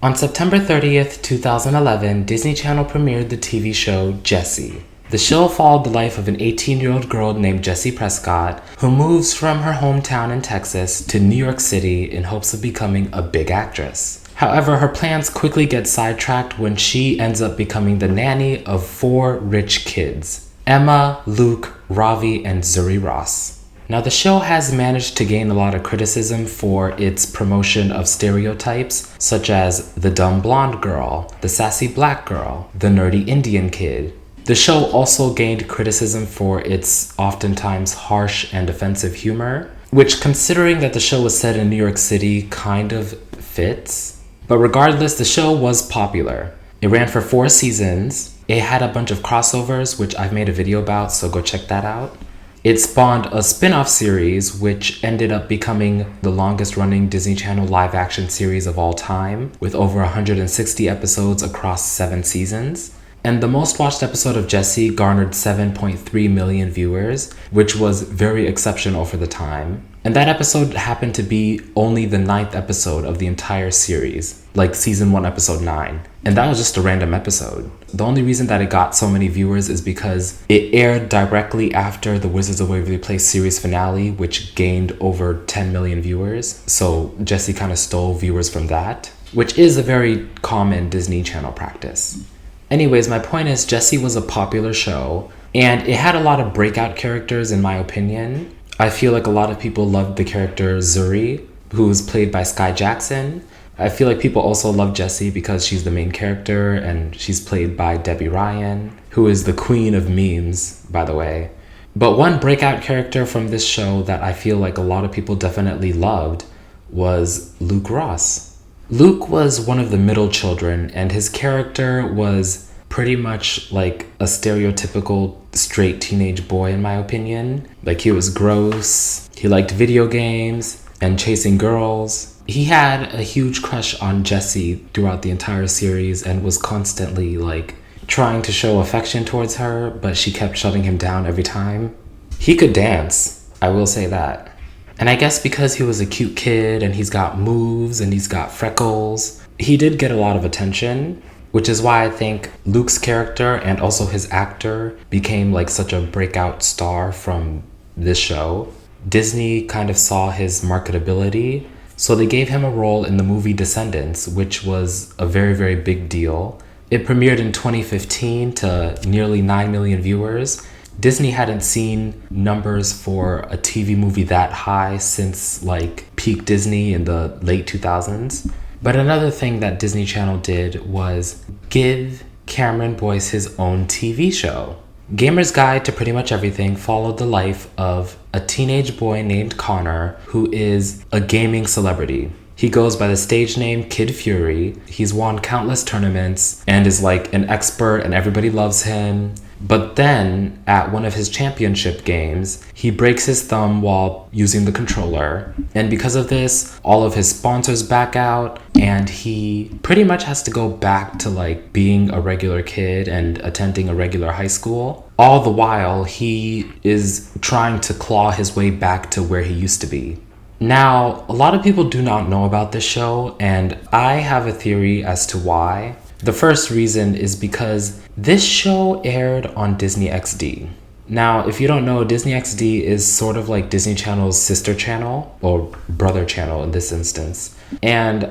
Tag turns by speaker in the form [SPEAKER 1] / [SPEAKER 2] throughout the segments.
[SPEAKER 1] On September 30th, 2011, Disney Channel premiered the TV show Jessie. The show followed the life of an 18-year-old girl named Jessie Prescott who moves from her hometown in Texas to New York City in hopes of becoming a big actress. However, her plans quickly get sidetracked when she ends up becoming the nanny of 4 rich kids: Emma, Luke, Ravi, and Zuri Ross. Now, the show has managed to gain a lot of criticism for its promotion of stereotypes, such as the dumb blonde girl, the sassy black girl, the nerdy Indian kid. The show also gained criticism for its oftentimes harsh and offensive humor, which, considering that the show was set in New York City, kind of fits. But regardless, the show was popular. It ran for 4 seasons. It had a bunch of crossovers, which I've made a video about, so go check that out. It spawned a spin-off series, which ended up becoming the longest-running Disney Channel live-action series of all time, with over 160 episodes across 7 seasons. And the most-watched episode of Jessie garnered 7.3 million viewers, which was very exceptional for the time. And that episode happened to be only the 9th episode of the entire series, like season 1, episode 9. And that was just a random episode. The only reason that it got so many viewers is because it aired directly after the Wizards of Waverly Place series finale, which gained over 10 million viewers. So Jessie kind of stole viewers from that, which is a very common Disney Channel practice. Anyways, my point is Jessie was a popular show, and it had a lot of breakout characters in my opinion. I feel like a lot of people loved the character Zuri, who was played by Sky Jackson. I feel like people also love Jessie because she's the main character and she's played by Debbie Ryan, who is the queen of memes, by the way. But one breakout character from this show that I feel like a lot of people definitely loved was Luke Ross. Luke was one of the middle children, and his character was pretty much like a stereotypical straight teenage boy in my opinion. Like, he was gross, he liked video games and chasing girls. He had a huge crush on Jessie throughout the entire series and was constantly like trying to show affection towards her, but she kept shutting him down every time. He could dance, I will say that. And I guess because he was a cute kid and he's got moves and he's got freckles, he did get a lot of attention, which is why I think Luke's character and also his actor became like such a breakout star from this show. Disney kind of saw his marketability, so they gave him a role in the movie Descendants, which was a very, very big deal. It premiered in 2015 to nearly 9 million viewers. Disney hadn't seen numbers for a TV movie that high since like peak Disney in the late 2000s. But another thing that Disney Channel did was give Cameron Boyce his own TV show. Gamer's Guide to Pretty Much Everything followed the life of a teenage boy named Connor who is a gaming celebrity. He goes by the stage name Kid Fury. He's won countless tournaments and is like an expert and everybody loves him. But then, at one of his championship games, he breaks his thumb while using the controller. And because of this, all of his sponsors back out, and he pretty much has to go back to like being a regular kid and attending a regular high school. All the while, he is trying to claw his way back to where he used to be. Now, a lot of people do not know about this show, and I have a theory as to why. The first reason is because this show aired on Disney XD. Now, if you don't know, Disney XD is sort of like Disney Channel's sister channel, or brother channel in this instance. And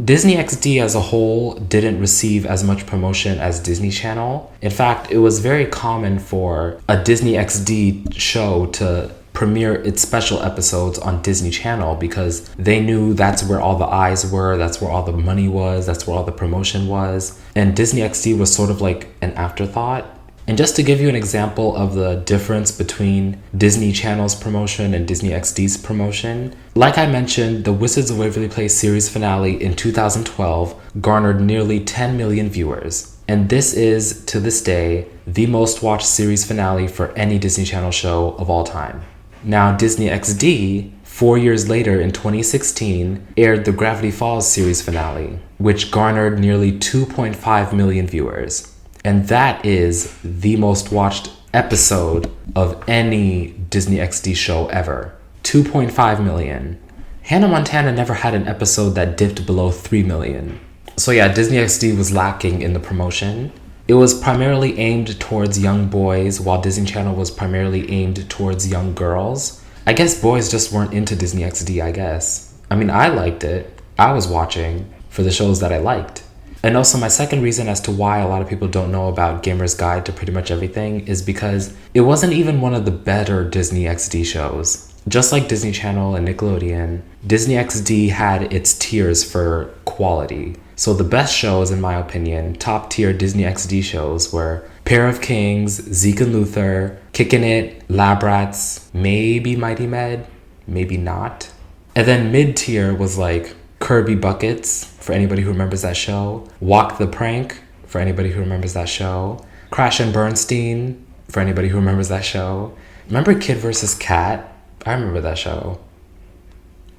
[SPEAKER 1] Disney XD as a whole didn't receive as much promotion as Disney Channel. In fact, it was very common for a Disney XD show to premiere its special episodes on Disney Channel because they knew that's where all the eyes were, that's where all the money was, that's where all the promotion was. And Disney XD was sort of like an afterthought. And just to give you an example of the difference between Disney Channel's promotion and Disney XD's promotion, like I mentioned, the Wizards of Waverly Place series finale in 2012 garnered nearly 10 million viewers. And this is, to this day, the most watched series finale for any Disney Channel show of all time. Now, Disney XD, 4 years later in 2016, aired the Gravity Falls series finale, which garnered nearly 2.5 million viewers. And that is the most watched episode of any Disney XD show ever. 2.5 million. Hannah Montana never had an episode that dipped below 3 million. So yeah, Disney XD was lacking in the promotion. It was primarily aimed towards young boys, while Disney Channel was primarily aimed towards young girls. I guess boys just weren't into Disney XD, I guess. I mean, I liked it. I was watching for the shows that I liked. And also, my second reason as to why a lot of people don't know about Gamer's Guide to Pretty Much Everything is because it wasn't even one of the better Disney XD shows. Just like Disney Channel and Nickelodeon, Disney XD had its tiers for quality. So the best shows, in my opinion, top tier Disney XD shows were Pair of Kings, Zeke and Luther, Kickin' It, Lab Rats, maybe Mighty Med, maybe not. And then mid tier was like Kirby Buckets, for anybody who remembers that show, Walk the Prank, for anybody who remembers that show, Crash and Bernstein, for anybody who remembers that show. Remember Kid vs. Kat? I remember that show.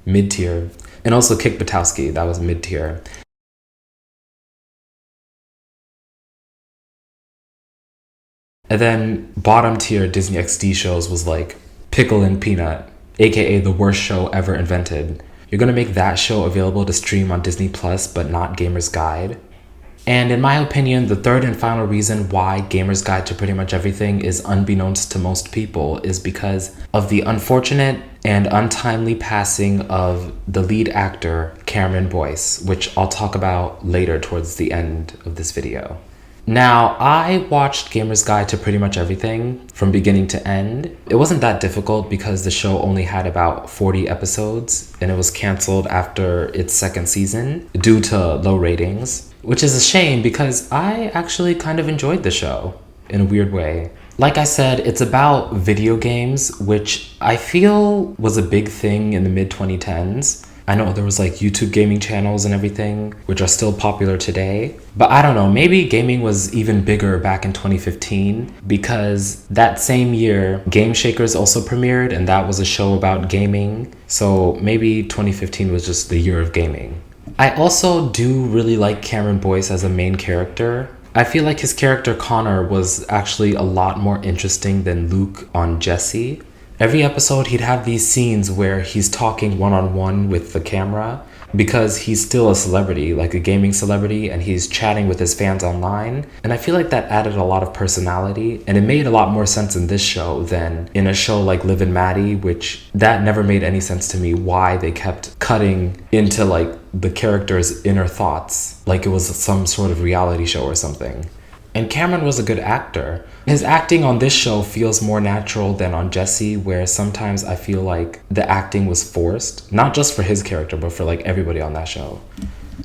[SPEAKER 1] Mid tier. And also Kick Buttowski, that was mid tier. And then bottom tier Disney XD shows was like Pickle and Peanut, aka the worst show ever invented. You're gonna make that show available to stream on Disney Plus, but not Gamer's Guide. And in my opinion, the third and final reason why Gamer's Guide to Pretty Much Everything is unbeknownst to most people is because of the unfortunate and untimely passing of the lead actor, Cameron Boyce, which I'll talk about later towards the end of this video. Now, I watched Gamer's Guide to Pretty Much Everything from beginning to end. It wasn't that difficult because the show only had about 40 episodes and it was canceled after its second season due to low ratings, which is a shame because I actually kind of enjoyed the show in a weird way. Like I said, it's about video games, which I feel was a big thing in the mid-2010s. I know there was like YouTube gaming channels and everything, which are still popular today. But I don't know, maybe gaming was even bigger back in 2015 because that same year, Game Shakers also premiered and that was a show about gaming. So maybe 2015 was just the year of gaming. I also do really like Cameron Boyce as a main character. I feel like his character Connor was actually a lot more interesting than Luke on Jessie. Every episode, he'd have these scenes where he's talking one-on-one with the camera because he's still a celebrity, like a gaming celebrity, and he's chatting with his fans online. And I feel like that added a lot of personality, and it made a lot more sense in this show than in a show like Liv and Maddie, which that never made any sense to me why they kept cutting into like the character's inner thoughts, like it was some sort of reality show or something. And Cameron was a good actor. His acting on this show feels more natural than on Jessie, where sometimes I feel like the acting was forced, not just for his character, but for like everybody on that show.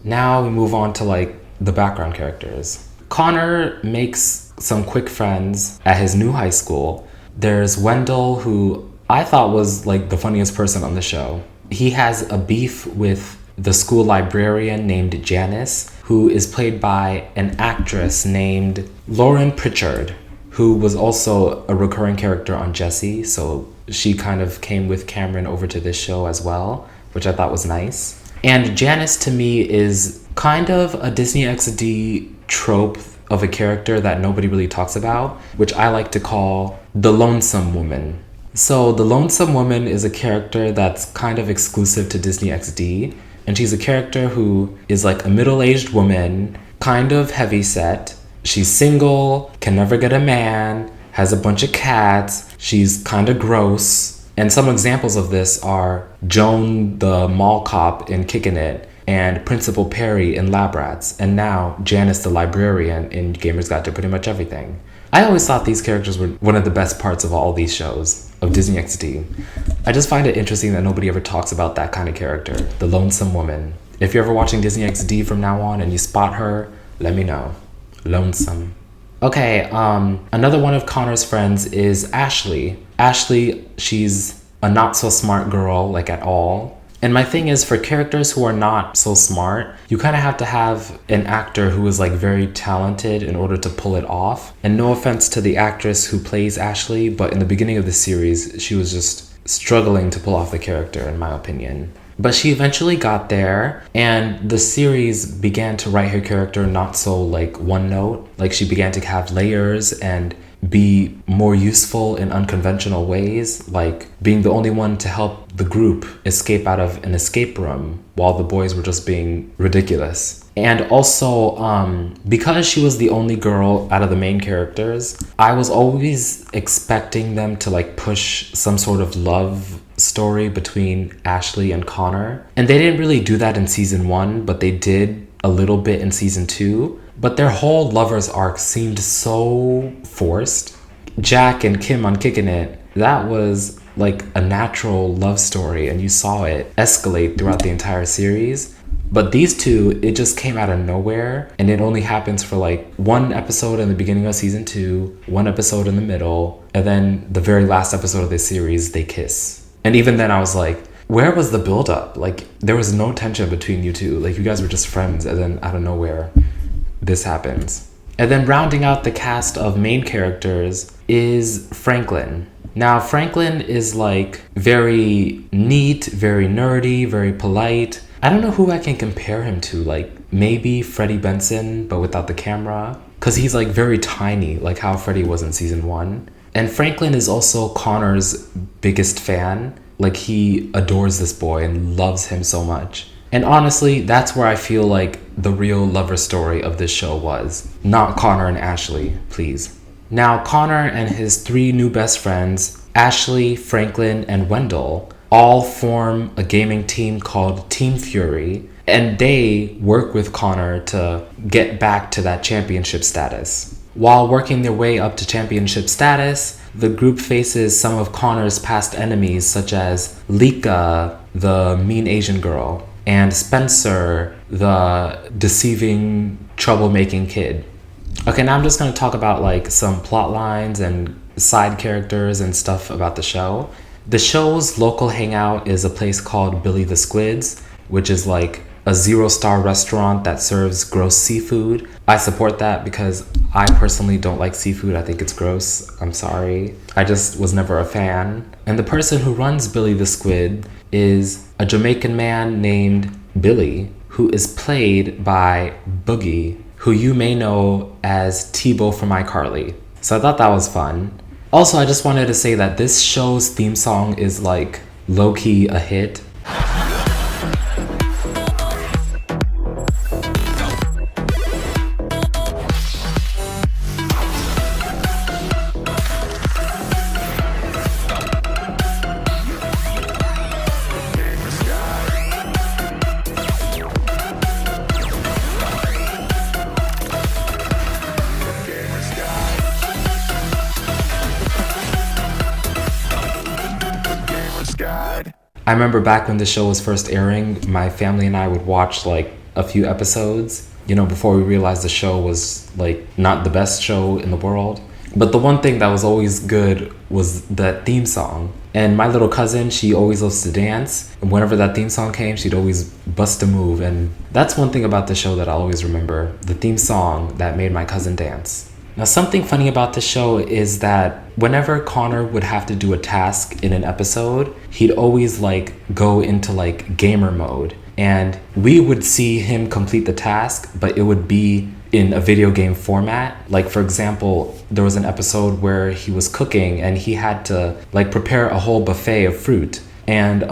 [SPEAKER 1] Now we move on to like the background characters. Connor makes some quick friends at his new high school. There's Wendell, who I thought was like the funniest person on the show. He has a beef with the school librarian named Janice, who is played by an actress named Lauren Pritchard, who was also a recurring character on Jessie, so she kind of came with Cameron over to this show as well, which I thought was nice. And Janice to me is kind of a Disney XD trope of a character that nobody really talks about, which I like to call the lonesome woman. So the lonesome woman is a character that's kind of exclusive to Disney XD, and she's a character who is like a middle-aged woman, kind of heavyset. She's single, can never get a man, has a bunch of cats, she's kind of gross. And some examples of this are Joan the mall cop in Kickin' It, and Principal Perry in Lab Rats, and now Janice the librarian in Gamer's Guide to Pretty Much Everything. I always thought these characters were one of the best parts of all these shows of Disney XD. I just find it interesting that nobody ever talks about that kind of character, the lonesome woman. If you're ever watching Disney XD from now on and you spot her, let me know. Lonesome. Okay, another one of Connor's friends is Ashley. Ashley, she's a not so smart girl, like at all. And my thing is, for characters who are not so smart, you kind of have to have an actor who is like very talented in order to pull it off. And no offense to the actress who plays Ashley, but in the beginning of the series, she was just struggling to pull off the character, in my opinion. But she eventually got there, and the series began to write her character not so like one note. Like she began to have layers and be more useful in unconventional ways, like being the only one to help the group escape out of an escape room while the boys were just being ridiculous. And also, because she was the only girl out of the main characters, I was always expecting them to like push some sort of love story between Ashley and Connor. And they didn't really do that in season 1, but they did a little bit in season 2. But their whole lovers arc seemed so forced. Jack and Kim on Kickin' It, that was like a natural love story, and you saw it escalate throughout the entire series. But these two, it just came out of nowhere, and it only happens for like one episode in the beginning of season 2, one episode in the middle, and then the very last episode of this series, they kiss. And even then I was like, where was the buildup? Like, there was no tension between you two. Like, you guys were just friends, and then out of nowhere, this happens. And then rounding out the cast of main characters is Franklin. Now, Franklin is like very neat, very nerdy, very polite. I don't know who I can compare him to, like maybe Freddie Benson, but without the camera. Because he's like very tiny, like how Freddie was in season 1. And Franklin is also Connor's biggest fan. Like, he adores this boy and loves him so much. And honestly, that's where I feel like the real lover story of this show was. Not Connor and Ashley, please. Now, Connor and his 3 new best friends, Ashley, Franklin, and Wendell, all form a gaming team called Team Fury, and they work with Connor to get back to that championship status. While working their way up to championship status, the group faces some of Connor's past enemies, such as Lika, the mean Asian girl, and Spencer, the deceiving, troublemaking kid. Okay, now I'm just going to talk about like some plot lines and side characters and stuff about the show. The show's local hangout is a place called Billy the Squid's, which is like a 0-star restaurant that serves gross seafood. I support that because I personally don't like seafood. I think it's gross. I'm sorry. I just was never a fan. And the person who runs Billy the Squid is a Jamaican man named Billy, who is played by Boogie, who you may know as Tebow from iCarly. So I thought that was fun. Also, I just wanted to say that this show's theme song is like low-key a hit. I remember back when the show was first airing, my family and I would watch like a few episodes, you know, before we realized the show was like not the best show in the world. But the one thing that was always good was that theme song. And my little cousin, she always loves to dance. And whenever that theme song came, she'd always bust a move. And that's one thing about the show that I'll always remember, the theme song that made my cousin dance. Now, something funny about the show is that whenever Connor would have to do a task in an episode, he'd always like go into like gamer mode, and we would see him complete the task, but it would be in a video game format. Like, for example, there was an episode where he was cooking and he had to like prepare a whole buffet of fruit. And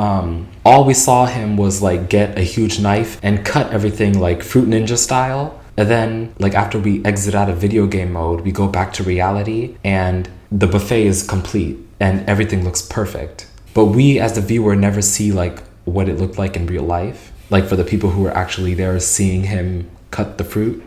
[SPEAKER 1] all we saw him was like get a huge knife and cut everything like Fruit Ninja style. And then, like, after we exit out of video game mode, we go back to reality and the buffet is complete and everything looks perfect. But we, as the viewer, never see, like, what it looked like in real life. Like, for the people who were actually there seeing him cut the fruit.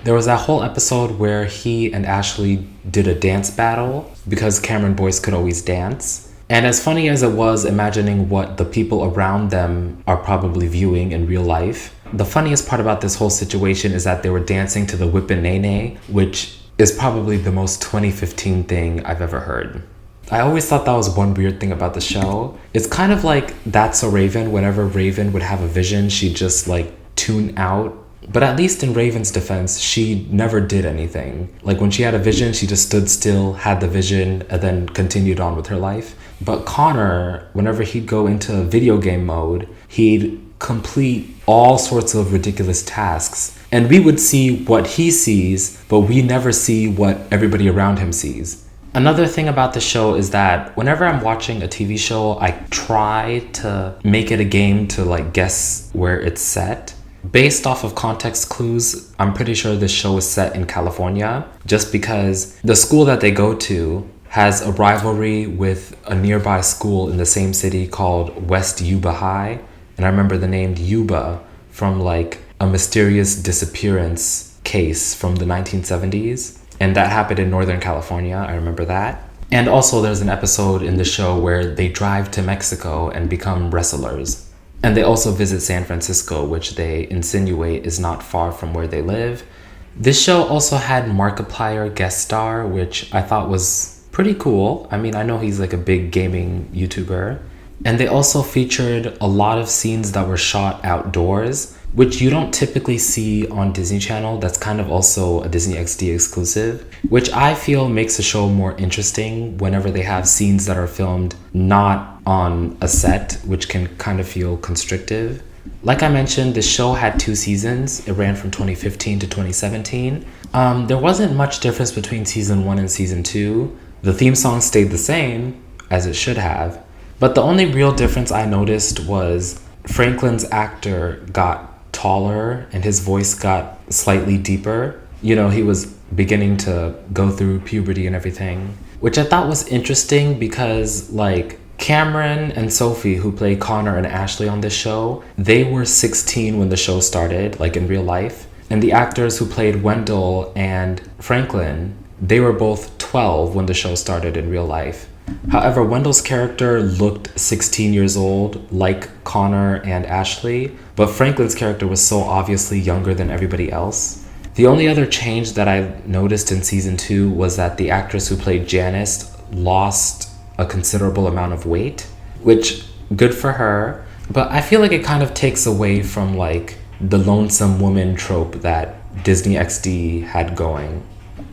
[SPEAKER 1] There was that whole episode where he and Ashley did a dance battle because Cameron Boyce could always dance. And as funny as it was imagining what the people around them are probably viewing in real life, the funniest part about this whole situation is that they were dancing to the Whippin' Nay Nay, which is probably the most 2015 thing I've ever heard. I always thought that was one weird thing about the show. It's kind of like That's So Raven. Whenever Raven would have a vision, she'd just like tune out. But at least in Raven's defense, she never did anything. Like, when she had a vision, she just stood still, had the vision, and then continued on with her life. But Connor, whenever he'd go into video game mode, he'd complete all sorts of ridiculous tasks. And we would see what he sees, but we never see what everybody around him sees. Another thing about the show is that whenever I'm watching a TV show, I try to make it a game to like guess where it's set. Based off of context clues, I'm pretty sure this show is set in California, just because the school that they go to has a rivalry with a nearby school in the same city called West Yuba High. And I remember the name Yuba from like a mysterious disappearance case from the 1970s. And that happened in Northern California, I remember that. And also there's an episode in the show where they drive to Mexico and become wrestlers. And they also visit San Francisco, which they insinuate is not far from where they live. This show also had Markiplier guest star, which I thought was pretty cool. I mean, I know he's like a big gaming YouTuber. And they also featured a lot of scenes that were shot outdoors, which you don't typically see on Disney Channel. That's kind of also a Disney XD exclusive, which I feel makes the show more interesting whenever they have scenes that are filmed not on a set, which can kind of feel constrictive. Like I mentioned, the show had 2 seasons. It ran from 2015 to 2017. There wasn't much difference between season 1 and season 2. The theme song stayed the same, as it should have. But the only real difference I noticed was Franklin's actor got taller and his voice got slightly deeper. You know, he was beginning to go through puberty and everything, which I thought was interesting because like Cameron and Sophie, who play Connor and Ashley on this show, they were 16 when the show started, like in real life. And the actors who played Wendell and Franklin, they were both 12 when the show started in real life. However, Wendell's character looked 16 years old, like Connor and Ashley, but Franklin's character was so obviously younger than everybody else. The only other change that I noticed in season 2 was that the actress who played Janice lost a considerable amount of weight, which good for her, but I feel like it kind of takes away from like the lonesome woman trope that Disney XD had going.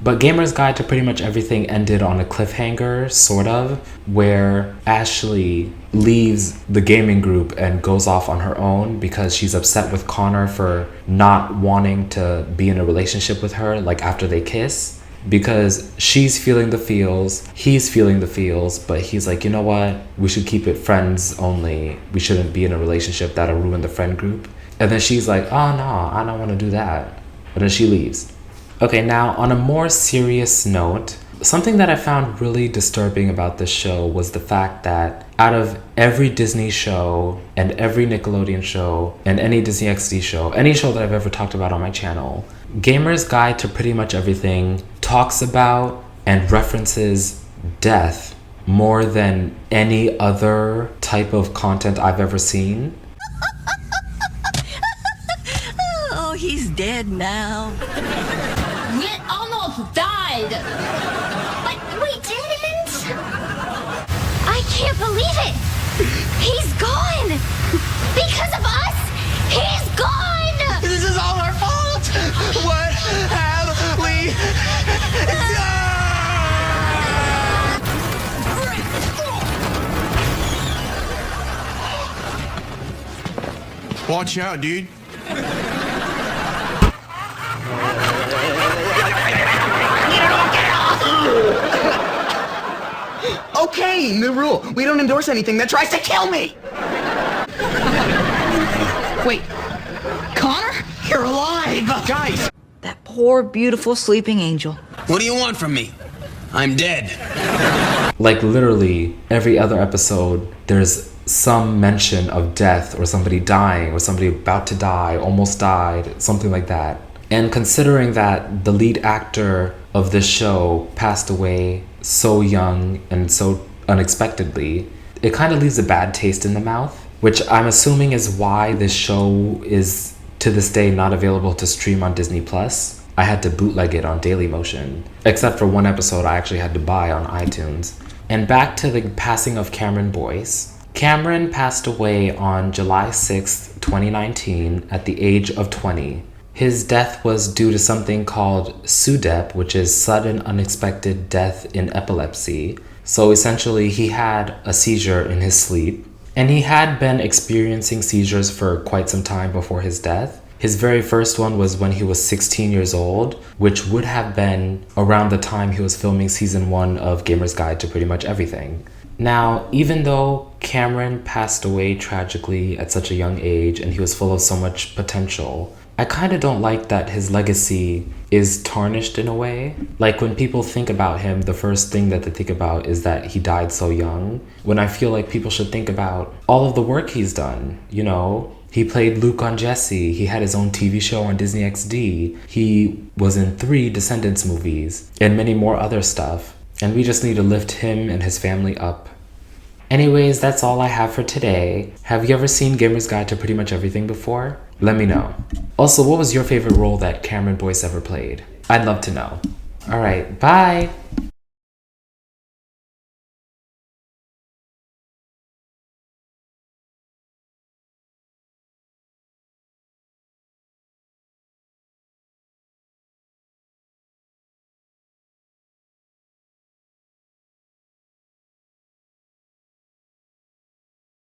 [SPEAKER 1] But Gamer's Guide to Pretty Much Everything ended on a cliffhanger, sort of, where Ashley leaves the gaming group and goes off on her own because she's upset with Connor for not wanting to be in a relationship with her, like after they kiss, because she's feeling the feels, he's feeling the feels, but he's like, you know what, we should keep it friends only. We shouldn't be in a relationship that'll ruin the friend group. And then she's like, oh no, I don't want to do that. And then she leaves. Okay, now on a more serious note, something that I found really disturbing about this show was the fact that out of every Disney show and every Nickelodeon show and any Disney XD show, any show that I've ever talked about on my channel, Gamer's Guide to Pretty Much Everything talks about and references death more than any other type of content I've ever seen.
[SPEAKER 2] Oh, he's dead now.
[SPEAKER 3] We almost died!
[SPEAKER 4] But we didn't! I can't believe it! He's gone! Because of us, he's gone!
[SPEAKER 2] This is all our fault! What have we done?
[SPEAKER 5] Watch out, dude.
[SPEAKER 6] Okay, new rule. We don't endorse anything that tries to kill me!
[SPEAKER 2] Wait, Connor? You're alive!
[SPEAKER 5] Guys!
[SPEAKER 2] That poor, beautiful sleeping angel.
[SPEAKER 5] What do you want from me? I'm dead.
[SPEAKER 1] Like literally every other episode, there's some mention of death or somebody dying or somebody about to die, almost died, something like that. And considering that the lead actor of this show passed away so young and so unexpectedly, it kind of leaves a bad taste in the mouth, which I'm assuming is why this show is to this day not available to stream on Disney Plus. I had to bootleg it on Dailymotion, except for one episode I actually had to buy on iTunes. And back to the passing of Cameron Boyce. Cameron passed away on July 6th, 2019 at the age of 20. His death was due to something called SUDEP, which is sudden unexpected death in epilepsy. So essentially he had a seizure in his sleep, and he had been experiencing seizures for quite some time before his death. His very first one was when he was 16 years old, which would have been around the time he was filming season 1 of Gamer's Guide to Pretty Much Everything. Now, even though Cameron passed away tragically at such a young age and he was full of so much potential, I kind of don't like that his legacy is tarnished in a way. Like when people think about him, the first thing that they think about is that he died so young, when I feel like people should think about all of the work he's done, you know? He played Luke on Jessie, he had his own TV show on Disney XD, he was in 3 Descendants movies, and many more other stuff. And we just need to lift him and his family up. Anyways, that's all I have for today. Have you ever seen Gamer's Guide to Pretty Much Everything before? Let me know. Also, what was your favorite role that Cameron Boyce ever played? I'd love to know. Alright, bye!